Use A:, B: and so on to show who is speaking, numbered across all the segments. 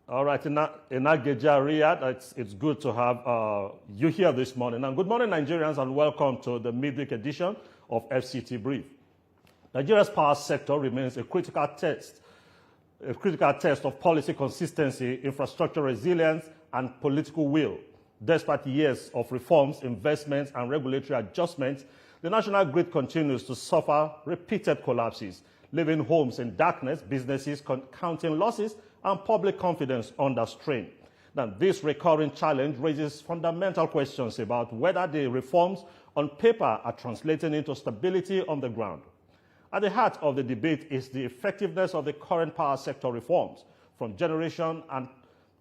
A: All right, Inageja Riyadh, it's good to have you here this morning. And good morning, Nigerians, and welcome to the midweek edition of FCT Brief. Nigeria's power sector remains a critical test of policy consistency, infrastructure resilience, and political will. Despite years of reforms, investments, and regulatory adjustments, the national grid continues to suffer repeated collapses, leaving homes in darkness, businesses counting losses, and public confidence under strain. Now, this recurring challenge raises fundamental questions about whether the reforms on paper are translating into stability on the ground. At the heart of the debate is the effectiveness of the current power sector reforms, from generation and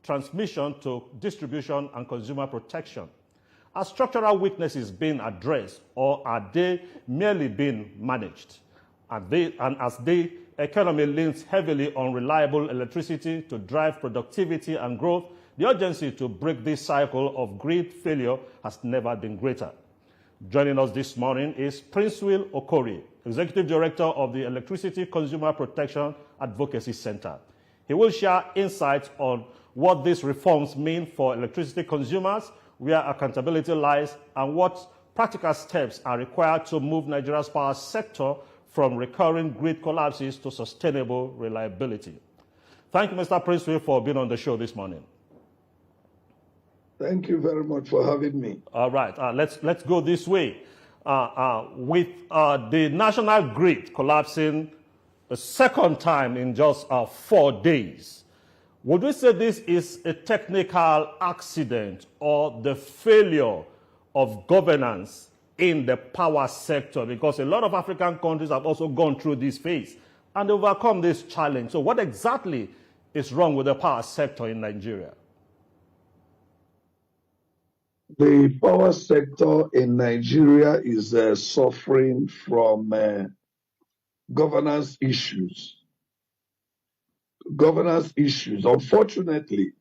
A: transmission to distribution and consumer protection. Are structural weaknesses being addressed, or are they merely being managed? And as the economy leans heavily on reliable electricity to drive productivity and growth, the urgency to break this cycle of grid failure has never been greater. Joining us this morning is Princewill Okorie, Executive Director of the Electricity Consumer Protection Advocacy Center. He will share insights on what these reforms mean for electricity consumers, where accountability lies, and what practical steps are required to move Nigeria's power sector from recurring grid collapses to sustainable reliability. Thank you, Mr. Princewill, for being on the show this morning.
B: Thank you very much for having me.
A: All right, let's go this way. With the national grid collapsing a second time in just 4 days, would we say this is a technical accident or the failure of governance in the power sector? Because a lot of African countries have also gone through this phase and overcome this challenge. So what exactly is wrong with the power sector in Nigeria?
B: The power sector in Nigeria is suffering from governance issues. Unfortunately,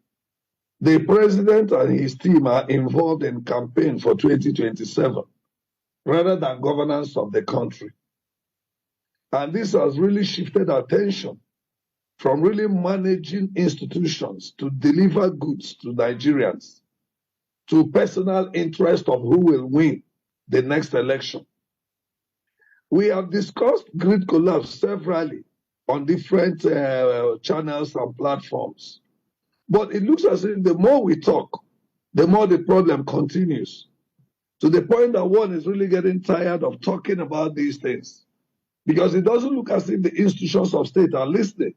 B: the president and his team are involved in campaign for 2027 rather than governance of the country. And this has really shifted attention from really managing institutions to deliver goods to Nigerians to personal interest of who will win the next election. We have discussed grid collapse severally on different channels and platforms. But it looks as if the more we talk, the more the problem continues, to the point that one is really getting tired of talking about these things, because it doesn't look as if the institutions of state are listening.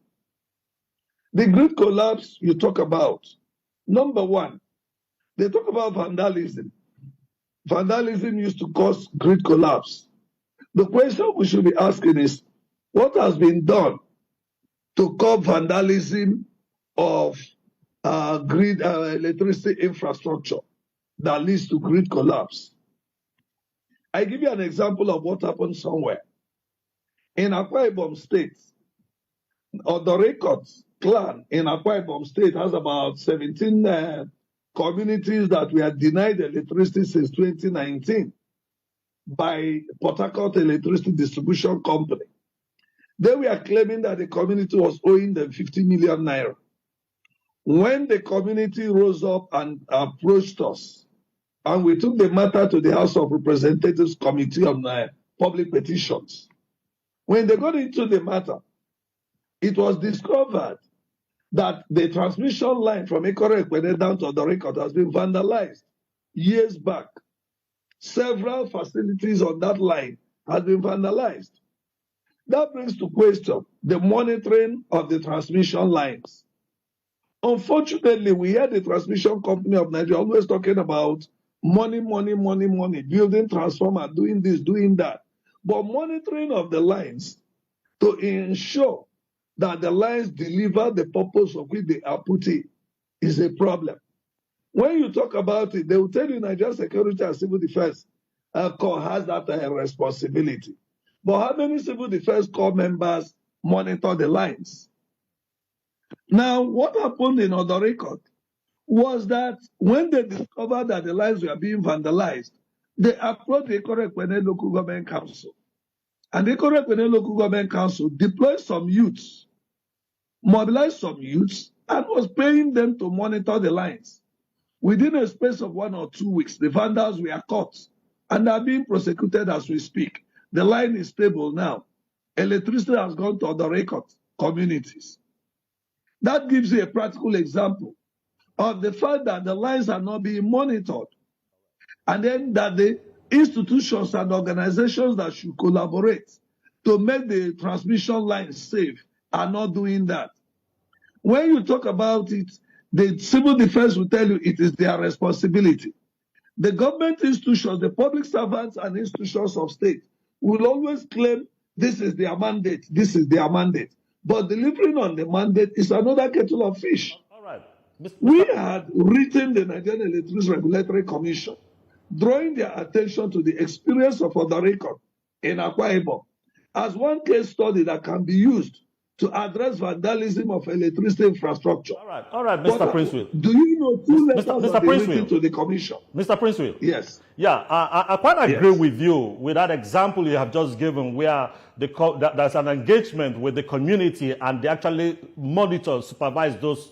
B: The grid collapse you talk about, number one, they talk about vandalism. Vandalism used to cause grid collapse. The question we should be asking is, what has been done to curb vandalism of grid electricity infrastructure that leads to grid collapse? I give you an example of what happened somewhere. In Akwa Ibom State, or the Recurrent clan in Akwa Ibom State has about 17 communities that were denied electricity since 2019 by Port Harcourt Electricity Distribution Company. They were claiming that the community was owing them 50 million naira. When the community rose up and approached us, and we took the matter to the House of Representatives Committee on Public Petitions, when they got into the matter, it was discovered that the transmission line from Okorie down to the Recurrent has been vandalized years back. Several facilities on that line have been vandalized. That brings to question the monitoring of the transmission lines. Unfortunately, we hear the transmission company of Nigeria always talking about money, building transformer, doing this, doing that. But monitoring of the lines to ensure that the lines deliver the purpose of which they are put in is a problem. When you talk about it, they will tell you Nigeria Security and Civil Defense Corps has that responsibility. But how many Civil Defense Corps members monitor the lines? Now, what happened in Odo Recurrent was that when they discovered that the lines were being vandalized, they approached the Okorie Local Government Council. And the Okorie Local Government Council deployed some youths, mobilized some youths, and was paying them to monitor the lines. Within a space of 1 or 2 weeks, the vandals were caught and are being prosecuted as we speak. The line is stable now. Electricity has gone to other record communities. That gives you a practical example of the fact that the lines are not being monitored, and then that the institutions and organizations that should collaborate to make the transmission lines safe are not doing that. When you talk about it, the civil defense will tell you it is their responsibility. The government institutions, the public servants and institutions of state will always claim this is their mandate, this is their mandate. But delivering on the mandate is another kettle of fish.
A: All right.
B: We had written the Nigerian Electricity Regulatory Commission, drawing their attention to the experience of other record in Akwa Ibom as one case study that can be used to address vandalism of electricity infrastructure.
A: All right, Mr. Princewill.
B: Do you know 2 letters
A: Mr.
B: written to the commission?
A: Mr. Princewill.
B: Yes.
A: Yeah, I quite agree with you with that example you have just given, where there's an engagement with the community and they actually monitor, supervise those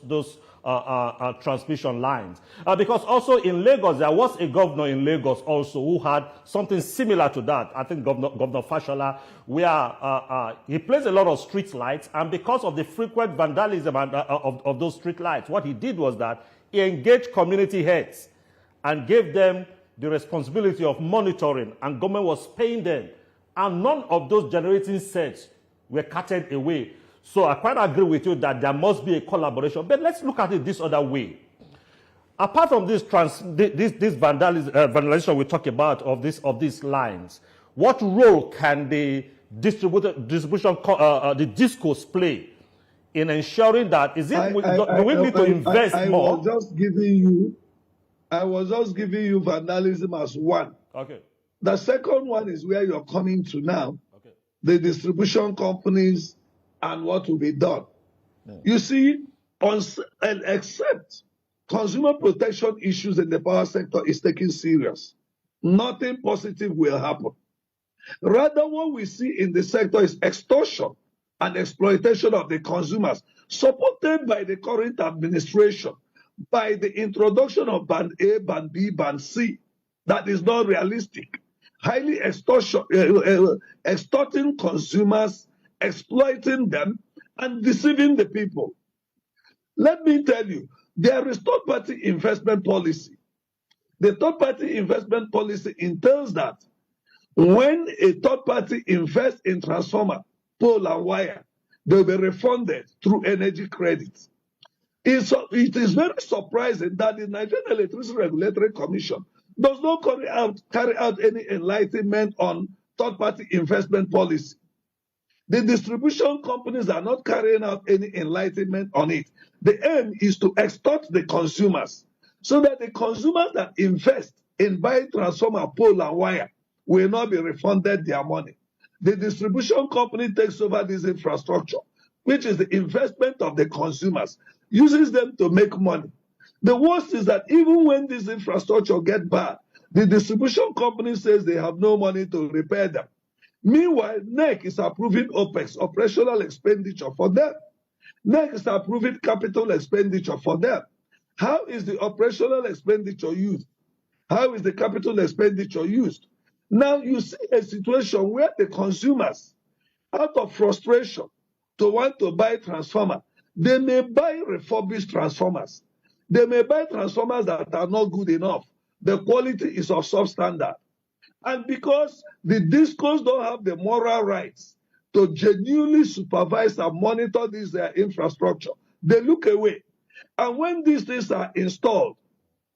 A: transmission lines. Because also in Lagos, there was a governor in Lagos also who had something similar to that. I think Governor Fashola, where he placed a lot of street lights, and because of the frequent vandalism of those street lights, what he did was that he engaged community heads and gave them the responsibility of monitoring, and government was paying them, and none of those generating sets were carted away. So I quite agree with you that there must be a collaboration. But let's look at it this other way. Apart from this vandalism we talk about of these lines, what role can the distribution the discos play in ensuring that do we need to invest more?
B: I was just giving you vandalism as one.
A: Okay.
B: The second one is where you're coming to now.
A: Okay.
B: The distribution companies and what will be done.
A: Yeah.
B: You see, except consumer protection issues in the power sector is taken serious, nothing positive will happen. Rather, what we see in the sector is extortion and exploitation of the consumers, supported by the current administration, by the introduction of Band A, Band B, Band C, that is not realistic. Highly extorting consumers, exploiting them, and deceiving the people. Let me tell you, there is third-party investment policy. The third-party investment policy entails that when a third party invests in transformer, pole, and wire, they will be refunded through energy credits. It is very surprising that the Nigerian Electricity Regulatory Commission does not carry out any enlightenment on third-party investment policy. The distribution companies are not carrying out any enlightenment on it. The aim is to extort the consumers so that the consumers that invest in buying transformer, pole, and wire will not be refunded their money. The distribution company takes over this infrastructure, which is the investment of the consumers, uses them to make money. The worst is that even when this infrastructure gets bad, the distribution company says they have no money to repair them. Meanwhile, NEC is approving OPEX, operational expenditure, for them. NEC is approving capital expenditure for them. How is the operational expenditure used? How is the capital expenditure used? Now you see a situation where the consumers, out of frustration to want to buy transformer, they may buy refurbished transformers. They may buy transformers that are not good enough. The quality is of substandard. And because the discos don't have the moral rights to genuinely supervise and monitor this infrastructure, they look away. And when these things are installed,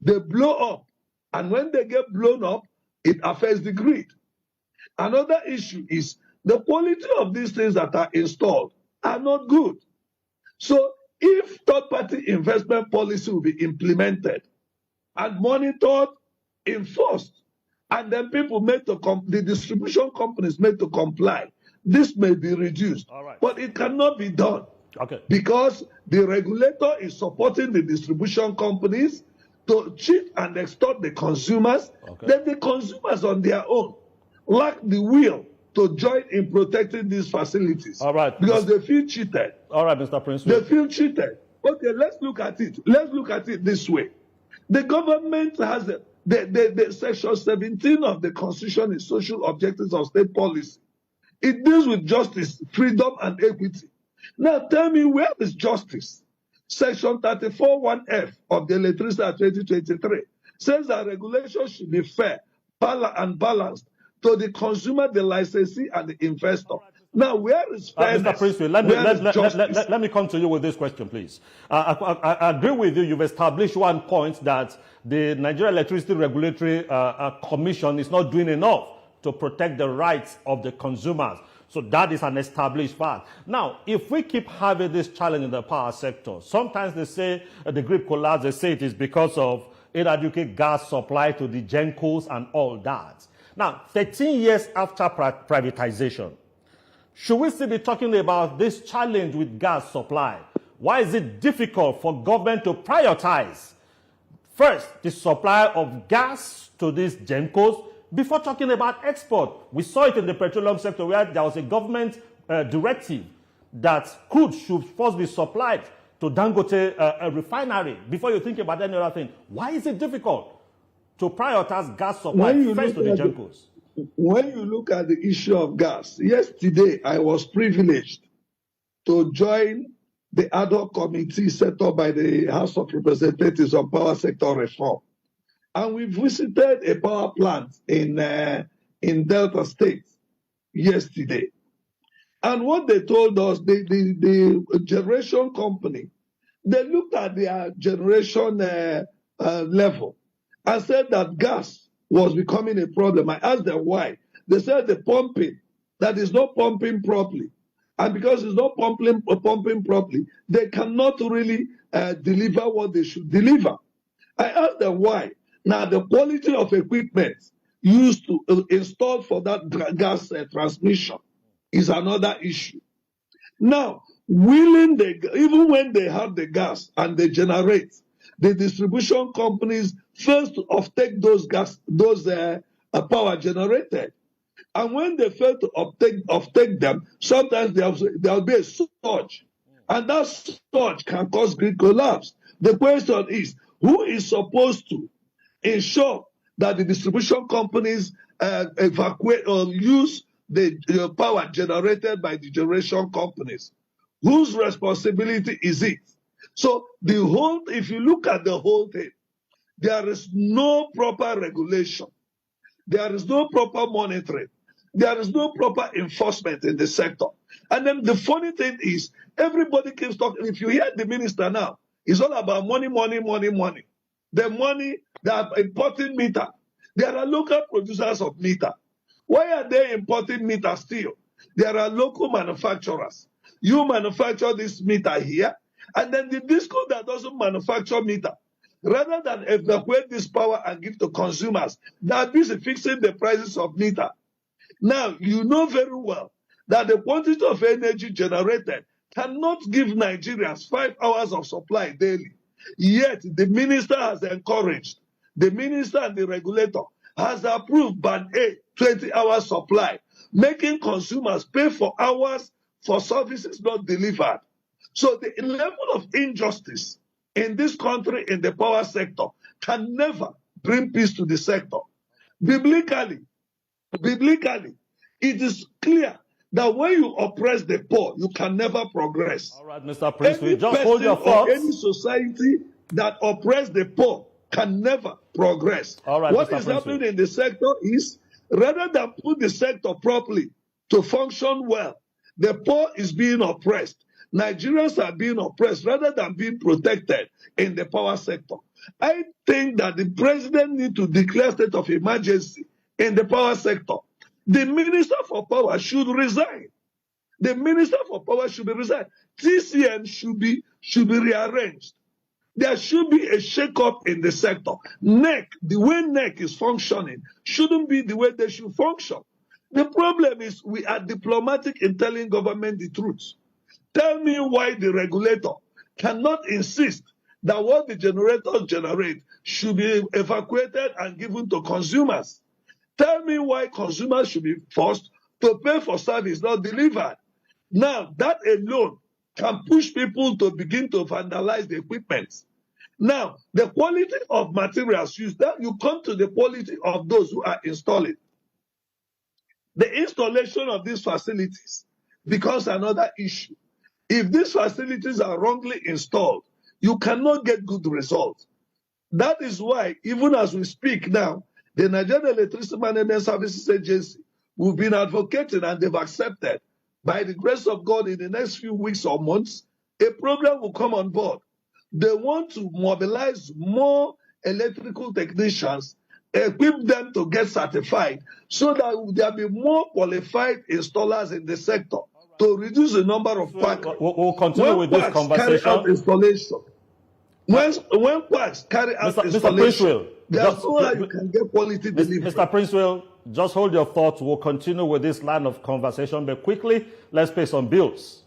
B: they blow up. And when they get blown up, it affects the grid. Another issue is the quality of these things that are installed are not good. So if third-party investment policy will be implemented and monitored, enforced, and then people made to the distribution companies made to comply, this may be reduced.
A: All right.
B: But it cannot be done.
A: Okay.
B: Because the regulator is supporting the distribution companies to cheat and extort the consumers. Okay. Then the consumers on their own lack the will to join in protecting these facilities.
A: All right.
B: Because they feel cheated.
A: All right, Mr. Princewill.
B: They feel cheated. Okay, let's look at it. Let's look at it this way. The government has the section 17 of the Constitution is social objectives of state policy. It deals with justice, freedom, and equity. Now tell me, where is justice? Section 34(1)(f) of the Electricity Act 2023 says that regulation should be fair, and balanced to the consumer, the licensee, and the investor. Now, where is fairness?
A: Mr. Princewill, let me come to you with this question, please. I agree with you. You've established one point that the Nigeria Electricity Regulatory Commission is not doing enough to protect the rights of the consumers. So that is an established fact. Now, if we keep having this challenge in the power sector, sometimes they say the grid collapse, they say it is because of inadequate gas supply to the gencos and all that. Now, 13 years after privatization, should we still be talking about this challenge with gas supply? Why is it difficult for government to prioritize, first, the supply of gas to these gencos before talking about export? We saw it in the petroleum sector where there was a government directive that crude should first be supplied to Dangote a refinery before you think about any other thing. Why is it difficult to prioritize gas supply first to the gencos?
B: When you look at the issue of gas, yesterday I was privileged to join the ad hoc committee set up by the House of Representatives on power sector reform. And we visited a power plant in Delta State yesterday. And what they told us, the generation company, they looked at their generation level and said that gas was becoming a problem. I asked them why. They said the pumping, that is not pumping properly. And because it's not pumping properly, they cannot really deliver what they should deliver. I asked them why. Now, the quality of equipment used to install for that gas transmission is another issue. Now, even when they have the gas and they generate, the distribution companies first to offtake those power generated. And when they fail to offtake them, sometimes there'll be a surge. And that surge can cause grid collapse. The question is, who is supposed to ensure that the distribution companies evacuate or use the power generated by the generation companies? Whose responsibility is it? So if you look at the whole thing, there is no proper regulation. There is no proper monitoring. There is no proper enforcement in the sector. And then the funny thing is, everybody keeps talking. If you hear the minister now, it's all about money, money, money, money. The money, they are importing meter. There are local producers of meter. Why are they importing meter still? There are local manufacturers. You manufacture this meter here, and then the disco that doesn't manufacture meter, rather than evacuate this power and give to consumers, they are busy fixing the prices of meter. Now, you know very well that the quantity of energy generated cannot give Nigerians 5 hours of supply daily. Yet, the minister has encouraged, the minister and the regulator has approved Band A, 20 hours supply, making consumers pay for hours for services not delivered. So the level of injustice in this country in the power sector can never bring peace to the sector. Biblically, it is clear that when you oppress the poor, you can never progress.
A: All right, Mr. Prince, we just hold your thoughts.
B: Any society that oppresses the poor can never progress.
A: All right,
B: what is happening in the sector is, rather than put the sector properly to function well, the poor is being oppressed. Nigerians are being oppressed rather than being protected in the power sector. I think that the president needs to declare state of emergency in the power sector. The minister for power should resign. The minister for power should be resigned. TCN should be rearranged. There should be a shake-up in the sector. NEC, the way NEC is functioning, shouldn't be the way they should function. The problem is we are diplomatic in telling government the truth. Tell me why the regulator cannot insist that what the generators generate should be evacuated and given to consumers. Tell me why consumers should be forced to pay for service not delivered. Now, that alone can push people to begin to vandalize the equipment. Now, the quality of materials used, that you come to the quality of those who are installing. The installation of these facilities becomes another issue. If these facilities are wrongly installed, you cannot get good results. That is why, even as we speak now, the Nigerian Electricity Management Services Agency, we've been advocating and they've accepted, by the grace of God, in the next few weeks or months, a program will come on board. They want to mobilize more electrical technicians, equip them to get certified, so that there will be more qualified installers in the sector to reduce the number of quacks.
A: We'll continue with this conversation.
B: Carry out installation. When quacks carry out installation, there's no way you can get quality delivery.
A: Mr. Princewill, just hold your thoughts. We'll continue with this line of conversation, but quickly, let's pay some bills.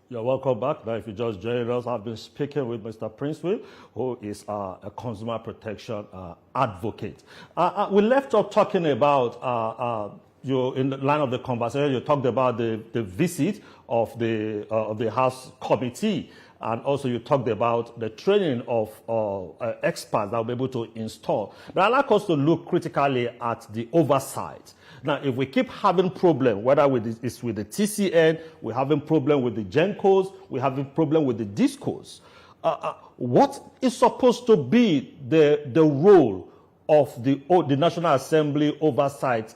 A: You're welcome back. Now, if you just joined us, I've been speaking with Mr. Princewill, who is a consumer protection advocate. We left off talking about in the line of the conversation. You talked about the visit of the House Committee, and also you talked about the training of experts that will be able to install. Now, I'd like us to look critically at the oversight. Now, if we keep having problem, whether it's with the TCN, we're having problem with the GENCOs, we're having problem with the DISCOs, what is supposed to be the role of the National Assembly oversight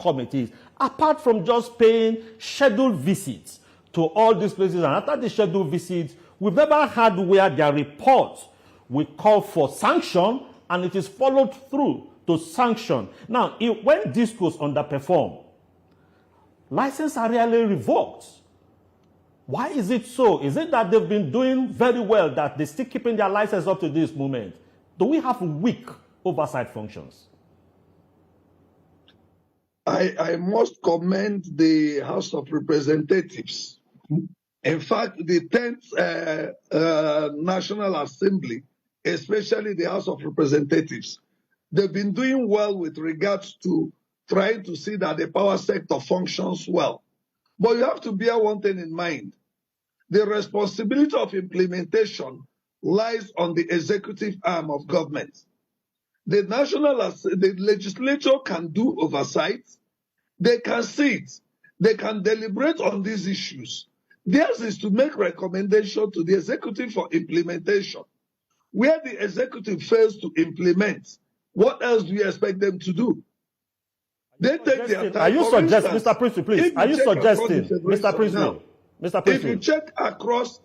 A: committees, apart from just paying scheduled visits to all these places? And after the scheduled visits, we've never had where their reports will call for sanction and it is followed through to sanction. Now, when DISCOs underperform, licenses are rarely revoked. Why is it so? Is it that they've been doing very well, that they're still keeping their license up to this moment? Do we have weak oversight functions?
B: I must commend the House of Representatives. In fact, the 10th National Assembly, especially the House of Representatives, they've been doing well with regards to trying to see that the power sector functions well. But you have to bear one thing in mind. The responsibility of implementation lies on the executive arm of government. The legislature can do oversight. They can sit. They can deliberate on these issues. Theirs is to make recommendation to the executive for implementation. Where the executive fails to implement, what else do you expect them to do? They take their time.
A: Are you suggesting, Mr. Princewill, please? Are you suggesting, Mr. Princewill?
B: If you check across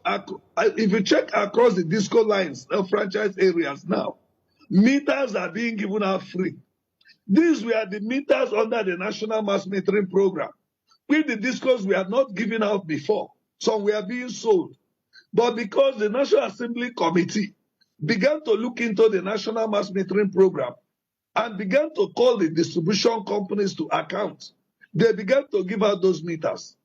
B: the disco lines, franchise areas now, meters are being given out free. These were the meters under the National Mass Metering Program. With the discos we had not given out before, some were being sold. But because the National Assembly Committee began to look into the National Mass Metering Program and began to call the distribution companies to account, they began to give out those meters.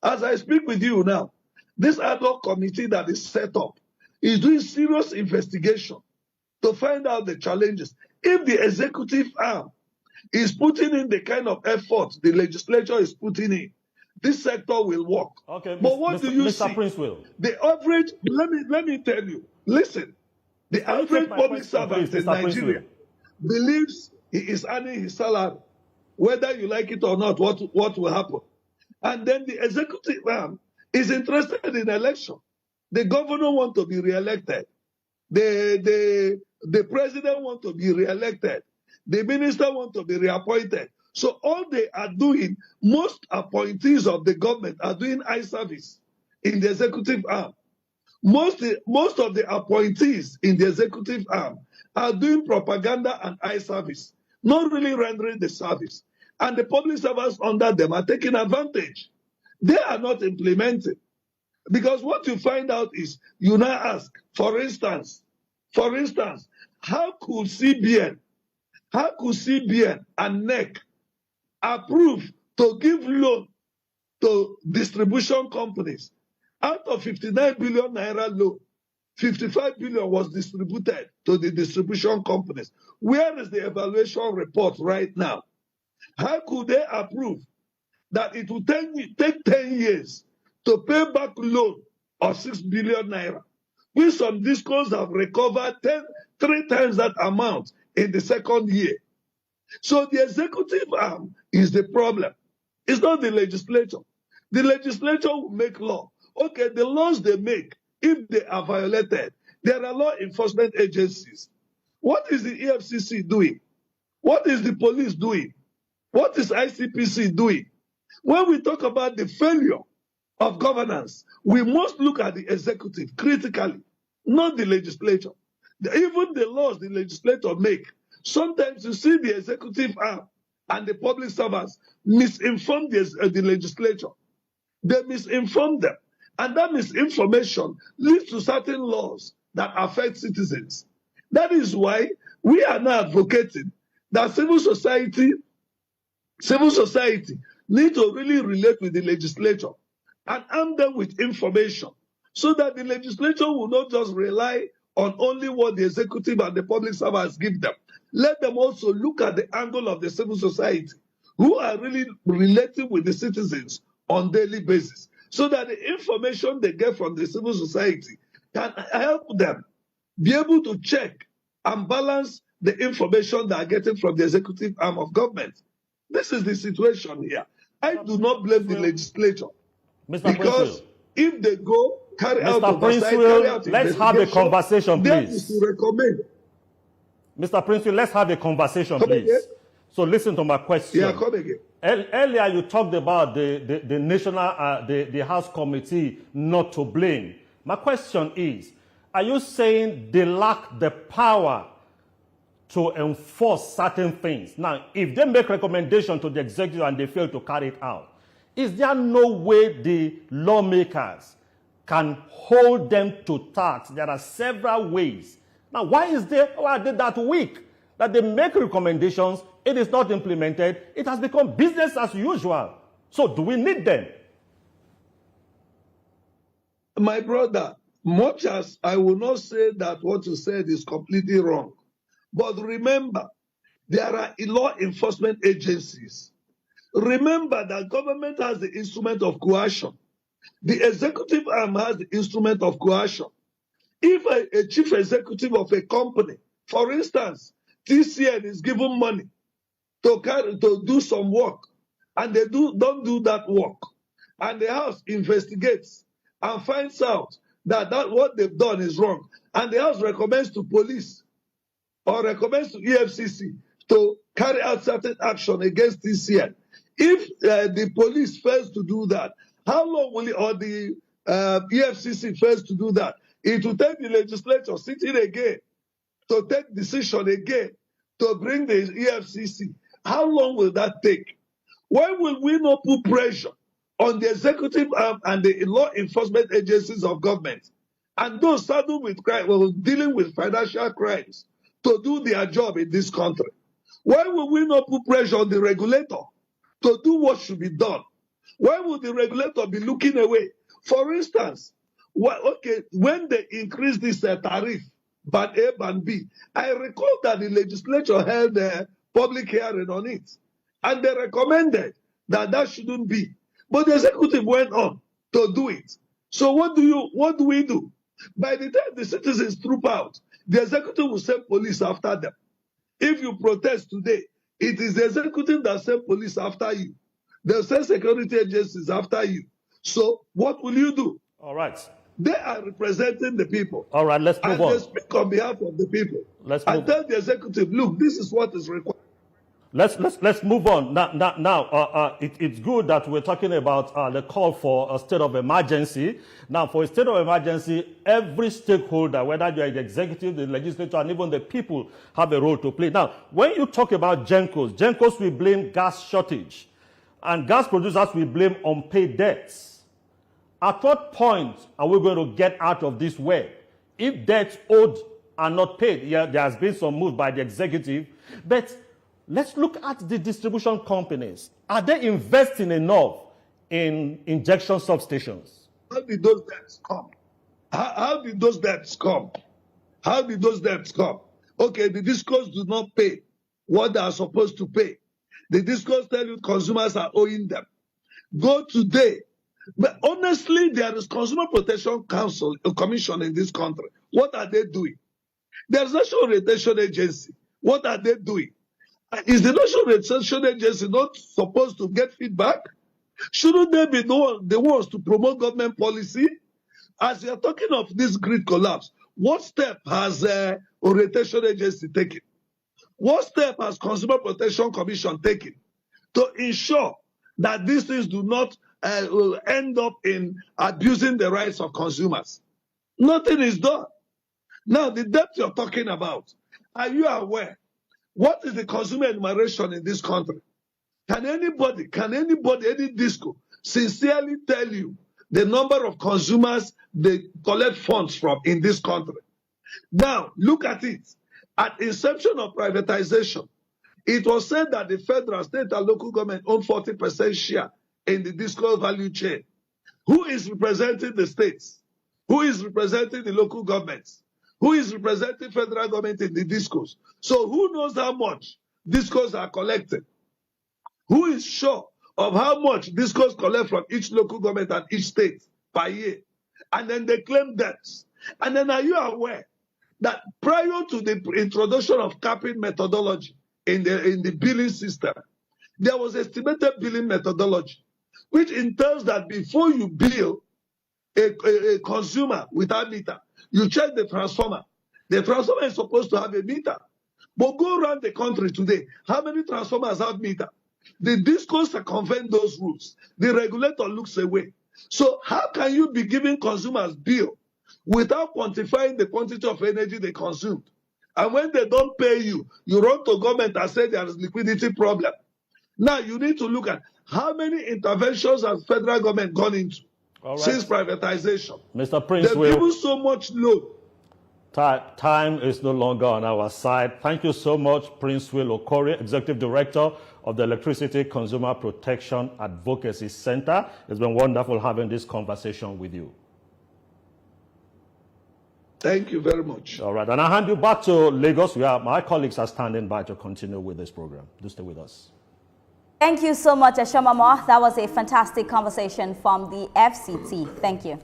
B: As I speak with you now, this ad hoc committee that is set up is doing serious investigation to find out the challenges. If the executive arm is putting in the kind of effort the legislature is putting in, this sector will work.
A: Okay,
B: but what do you
A: Mr.
B: see?
A: Princewill.
B: The average, let me tell you, listen, the average public servant in Nigeria believes he is earning his salary, whether you like it or not, what will happen. And then the executive arm is interested in election. The governor wants to be re-elected. The president wants to be re-elected. The minister wants to be reappointed. So all they are doing, most appointees of the government are doing eye service in the executive arm. Most of the appointees in the executive arm are doing propaganda and eye service, not really rendering the service. And the public servants under them are taking advantage. They are not implementing. Because what you find out is, you now ask, for instance, how could CBN and NEC approve to give loan to distribution companies? Out of 59 billion naira loan, 55 billion was distributed to the distribution companies. Where is the evaluation report right now? How could they approve that it will take 10 years to pay back loan of 6 billion naira. We some discos have recovered 3 times that amount in the second year. So the executive arm is the problem. It's not the legislature. The legislature will make law. Okay, the laws they make, if they are violated, there are law enforcement agencies. What is the EFCC doing? What is the police doing? What is ICPC doing? When we talk about the failure of governance, we must look at the executive critically, not the legislature. Even the laws the legislature make, sometimes you see the executive arm and the public servants misinform the legislature. They misinform them. And that misinformation leads to certain laws that affect citizens. That is why we are now advocating that civil society need to really relate with the legislature and arm them with information so that the legislature will not just rely on only what the executive and the public servants give them. Let them also look at the angle of the civil society who are really relating with the citizens on a daily basis so that the information they get from the civil society can help them be able to check and balance the information they are getting from the executive arm of government. This is the situation here. I do not blame the legislature.
A: Mr.
B: Because if they go carry out oversight,
A: let's have a conversation, please.
B: To recommend.
A: Mr. Princewill, let's have a conversation, please. So listen to my question.
B: Yeah, come again.
A: Earlier, you talked about the national, the House Committee not to blame. My question is, are you saying they lack the power to enforce certain things? Now, if they make recommendation to the executive and they fail to carry it out, is there no way the lawmakers can hold them to task? There are several ways. Now, why are they that weak? That they make recommendations, it is not implemented, it has become business as usual. So do we need them?
B: My brother, much as I will not say that what you said is completely wrong, but remember, there are law enforcement agencies. Remember that government has the instrument of coercion. The executive arm has the instrument of coercion. If a chief executive of a company, for instance, TCN is given money to do some work, and they don't do that work, and the House investigates and finds out that what they've done is wrong, and the House recommends to police or recommends to EFCC to carry out certain action against TCN. If the police fails to do that, how long will it, or the EFCC fails to do that? It will take the legislature sitting again to take decision again to bring the EFCC. How long will that take? Why will we not put pressure on the executive arm and the law enforcement agencies of government and those saddled with crime, dealing with financial crimes, to do their job in this country? Why will we not put pressure on the regulator to do what should be done? Why would the regulator be looking away? For instance, when they increased this tariff, band A, band B, I recall that the legislature held a public hearing on it, and they recommended that shouldn't be. But the executive went on to do it. So what do we do? By the time the citizens troop out, the executive will send police after them. If you protest today, it is the executive that send police after you. They'll send security agencies after you. So what will you do?
A: All right.
B: They are representing the people.
A: All right, let's move on.
B: And they speak on behalf of the people.
A: And
B: tell the executive, look, this is what is required.
A: Let's move on. Now, it's good that we're talking about the call for a state of emergency. Now, for a state of emergency, every stakeholder, whether you are the executive, the legislature, and even the people, have a role to play. Now, when you talk about Gencos will blame gas shortage, and gas producers will blame unpaid debts. At what point are we going to get out of this web? If debts owed are not paid, yeah, there has been some move by the executive, but let's look at the distribution companies. Are they investing enough in injection substations?
B: How did those debts come? How did those debts come? How did those debts come? Okay, the discos do not pay what they are supposed to pay. The discos tell you consumers are owing them. Go today. But honestly, there is Consumer Protection Council, a commission in this country. What are they doing? There's National Orientation Agency. What are they doing? Is the National Orientation Agency not supposed to get feedback? Shouldn't they be the ones to promote government policy? As you're talking of this grid collapse, what step has Orientation Agency taken? What step has Consumer Protection Commission taken to ensure that these things do not end up in abusing the rights of consumers? Nothing is done. Now, the debt you're talking about, are you aware? What is the consumer enumeration in this country? Can anybody, any disco, sincerely tell you the number of consumers they collect funds from in this country? Now, look at it. At inception of privatization, it was said that the federal, state, and local government own 40% share in the disco value chain. Who is representing the states? Who is representing the local governments? Who is representing federal government in the discos? So who knows how much discos are collected? Who is sure of how much discos collect from each local government and each state per year? And then they claim debts. And then are you aware that prior to the introduction of capping methodology in the billing system, there was estimated billing methodology, which entails that before you bill a consumer without meter, you check the transformer. The transformer is supposed to have a meter. But go around the country today, how many transformers have meter? The discos circumvent those rules. The regulator looks away. So how can you be giving consumers bill without quantifying the quantity of energy they consumed? And when they don't pay you, you run to government and say there is liquidity problem. Now you need to look at how many interventions has federal government gone into since privatization.
A: Mr. Princewill,
B: they've given so much load.
A: Time is no longer on our side. Thank you so much, Princewill Okorie, Executive Director of the Electricity Consumer Protection Advocacy Center. It's been wonderful having this conversation with you.
B: Thank you very much.
A: All right, and I'll hand you back to Lagos, where my colleagues are standing by to continue with this program. Do stay with us.
C: Thank you so much, Ashomama. That was a fantastic conversation from the FCT. Thank you.